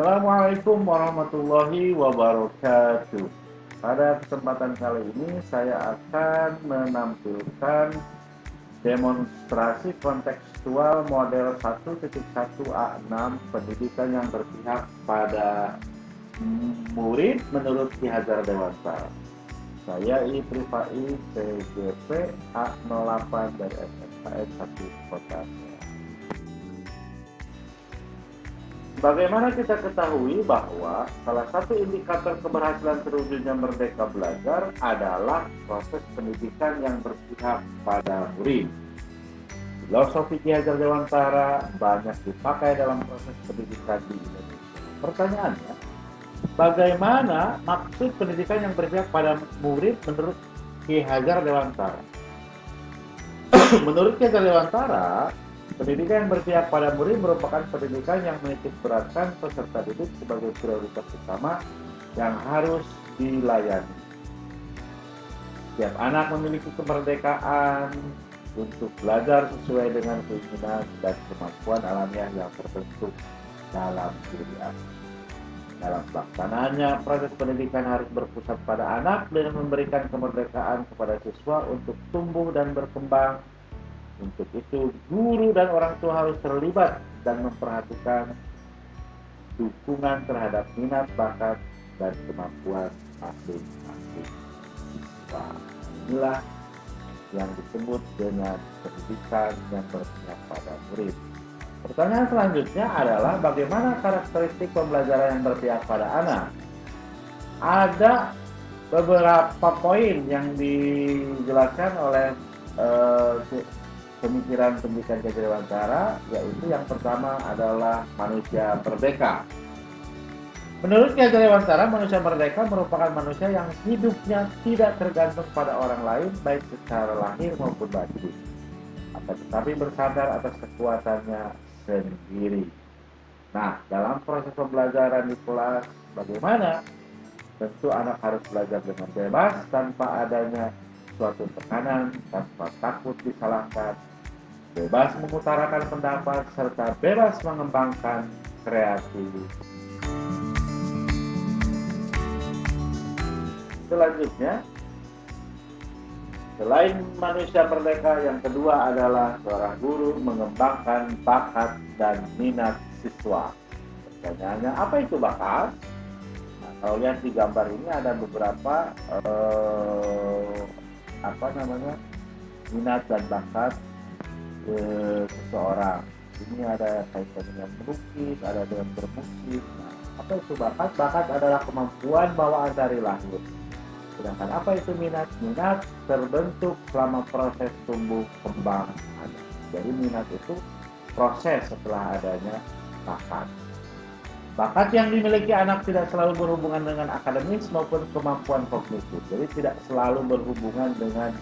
Assalamualaikum warahmatullahi wabarakatuh. Pada kesempatan kali ini saya akan menampilkan demonstrasi kontekstual model 1.1A6 pendidikan yang berpihak pada murid menurut Ki Hajar Dewantara. Saya Ifrifai PGP A08 dari SMKN 1 Kota. Bagaimana kita ketahui bahwa salah satu indikator keberhasilan terwujudnya Merdeka Belajar adalah proses pendidikan yang berpihak pada murid. Filosofi Ki Hajar Dewantara banyak dipakai dalam proses pendidikan di Indonesia. Pertanyaannya, bagaimana maksud pendidikan yang berpihak pada murid menurut Ki Hajar Dewantara? Menurut Ki Hajar Dewantara, pendidikan yang berpihak pada murid merupakan pendidikan yang menitik beratkan peserta didik sebagai prioritas utama yang harus dilayani. Setiap anak memiliki kemerdekaan untuk belajar sesuai dengan keinginan dan kemampuan alamiah yang terbentuk dalam diri anak. Dalam pelaksanaannya, proses pendidikan harus berpusat pada anak dengan memberikan kemerdekaan kepada siswa untuk tumbuh dan berkembang. Untuk itu, guru dan orang tua harus terlibat dan memperhatikan dukungan terhadap minat, bakat, dan kemampuan masing-masing siswa. Inilah yang disebut dengan pendidikan yang berpihak pada murid. Pertanyaan selanjutnya adalah bagaimana karakteristik pembelajaran yang berpihak pada anak? Ada beberapa poin yang dijelaskan oleh pemikiran pendidikan Ki Hajar Dewantara, yaitu yang pertama adalah manusia merdeka. Menurut Ki Hajar Dewantara, manusia merdeka merupakan manusia yang hidupnya tidak tergantung pada orang lain, baik secara lahir maupun batin, akan tetapi bersandar atas kekuatannya sendiri. Nah, dalam proses pembelajaran di kelas, bagaimana? Tentu anak harus belajar dengan bebas, tanpa adanya suatu tekanan, tanpa takut disalahkan, bebas mengutarakan pendapat, serta bebas mengembangkan kreativitas. Selanjutnya, selain manusia merdeka, yang kedua adalah seorang guru mengembangkan bakat dan minat siswa. Pertanyaannya, apa itu bakat? Nah, kalau lihat di gambar ini ada beberapa minat dan bakat seseorang. Ini ada kaitan dengan melukis, ada dengan bermusik. Nah, apa itu bakat? Bakat adalah kemampuan bawaan dari lahir. Sedangkan apa itu minat? Minat terbentuk selama proses tumbuh kembang anak. Jadi minat itu proses setelah adanya bakat. Bakat yang dimiliki anak tidak selalu berhubungan dengan akademis maupun kemampuan kognitif. Jadi tidak selalu berhubungan dengan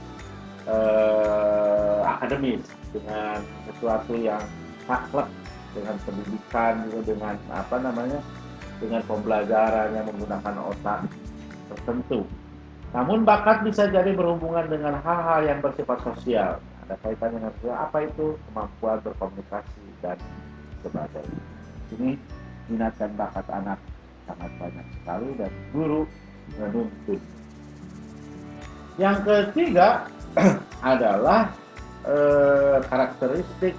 akademis, dengan sesuatu yang saklek, dengan pendidikan, dengan dengan pembelajaran yang menggunakan otak tertentu. Namun bakat bisa jadi berhubungan dengan hal-hal yang bersifat sosial. Ada kaitannya dengan sosial, apa itu? Kemampuan berkomunikasi dan sebagainya. Ini minat dan bakat anak sangat banyak sekali dan guru menuntut. Yang ketiga adalah karakteristik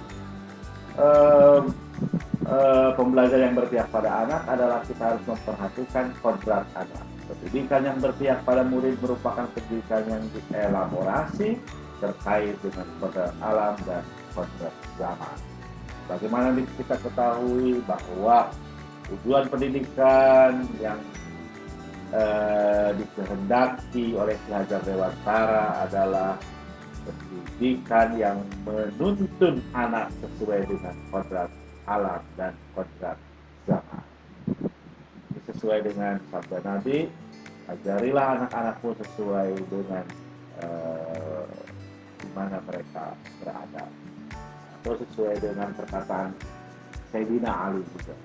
pembelajaran yang berpihak pada anak adalah kita harus memperhatikan kodrat anak. Pendidikan yang berpihak pada murid merupakan pendidikan yang dielaborasi terkait dengan kodrat alam dan kodrat zaman. Bagaimana kita ketahui bahwa tujuan pendidikan yang dikehendaki oleh Ki Hajar Dewantara adalah pendidikan yang menuntun anak sesuai dengan kodrat alam dan kodrat zaman. Sesuai dengan sabda Nabi, ajarilah anak-anakmu sesuai dengan di mana mereka berada, atau sesuai dengan perkataan Sayyidina Ali juga.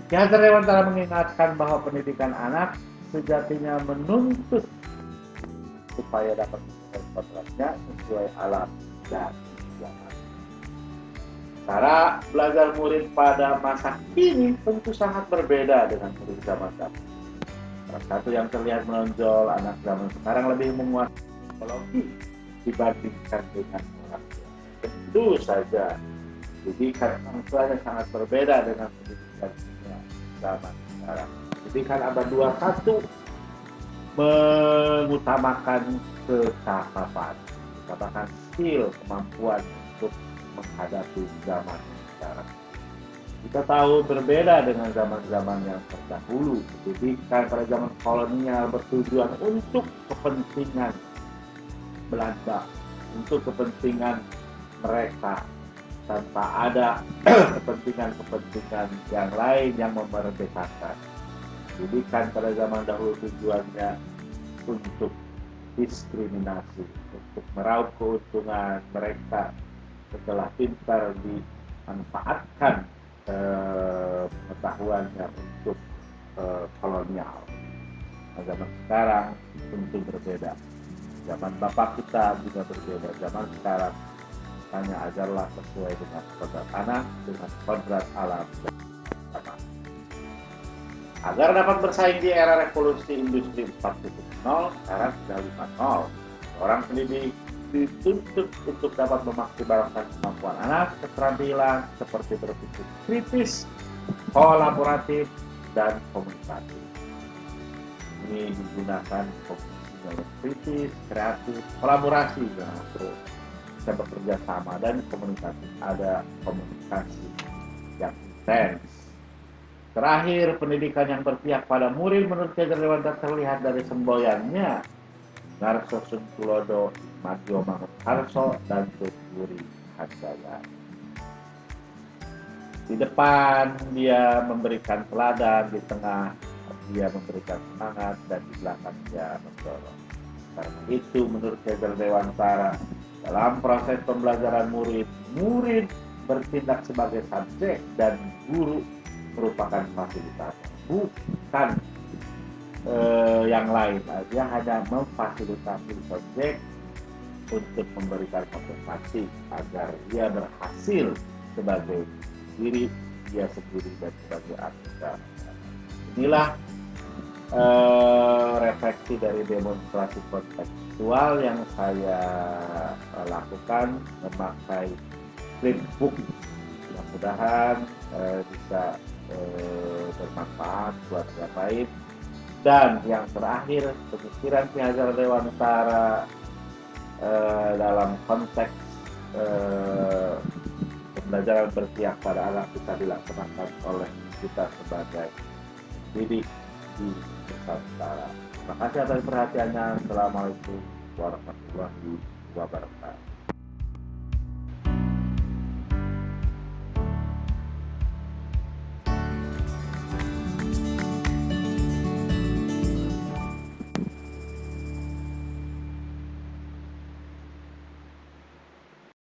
Ki Hajar Dewantara mengingatkan bahwa pendidikan anak sejatinya menuntut supaya dapat mencapai kodratnya sesuai alam dan zaman. Cara belajar murid pada masa kini tentu sangat berbeda dengan murid zaman dahulu. Salah satu yang terlihat menonjol, anak zaman sekarang lebih menguasai teknologi dibandingkan dengan orang tua. Tentu saja pendidikan orang tuanya sangat berbeda dengan pendidikan zaman sekarang. Pendidikan abad 21 mengutamakan kecakapan, mengutamakan skill, kemampuan untuk menghadapi zaman sekarang. Kita tahu berbeda dengan zaman-zaman yang terdahulu. Pendidikan pada zaman kolonial bertujuan untuk kepentingan Belanda, untuk kepentingan mereka, tanpa ada kepentingan-kepentingan yang lain yang memerdekakan. Pendidikan pada zaman dahulu tujuannya untuk diskriminasi, untuk meraup keuntungan mereka setelah pintar dimanfaatkan pengetahuannya untuk kolonial. Nah, zaman sekarang tentu berbeda. Zaman bapak kita juga berbeda. Zaman sekarang hanya ajarlah sesuai dengan kodrat anak, dengan kodrat alam. Agar dapat bersaing di era revolusi industri 4.0, sekarang sudah 5.0. Orang pendidik dituntut untuk dapat memaksimalkan kemampuan anak, keterampilan seperti berpikir kritis, kolaboratif, dan komunikatif. Ini digunakan komunikasi kritis, kreatif, kolaborasi untuk bisa bekerja sama, dan komunikasi. Ada komunikasi yang intens. Terakhir, pendidikan yang berpihak pada murid menurut Ki Dewantara terlihat dari semboyannya. Narso Suntulodo, Madyo Mangunharso, dan Tuturi Handaya. Di depan dia memberikan teladan, di tengah dia memberikan semangat, dan di belakang dia mendorong. Karena itu menurut Ki Dewantara, dalam proses pembelajaran murid bertindak sebagai subjek dan guru merupakan fasilitator, bukan yang lain. Dia hanya memfasilitasi subjek untuk memberikan motivasi agar dia berhasil sebagai diri dia sendiri dan sebagai anggota. Inilah refleksi dari demonstrasi kontekstual yang saya lakukan memakai flipbook. Mudah-mudahan bisa bermanfaat buat yang lain. Dan yang terakhir, pemikiran Ki Hajar Dewantara dalam konteks pembelajaran berpihak pada anak bisa dilaksanakan oleh kita sebagai pendidik di Nusantara. Terima kasih atas perhatiannya. Assalamualaikum warahmatullahi wabarakatuh.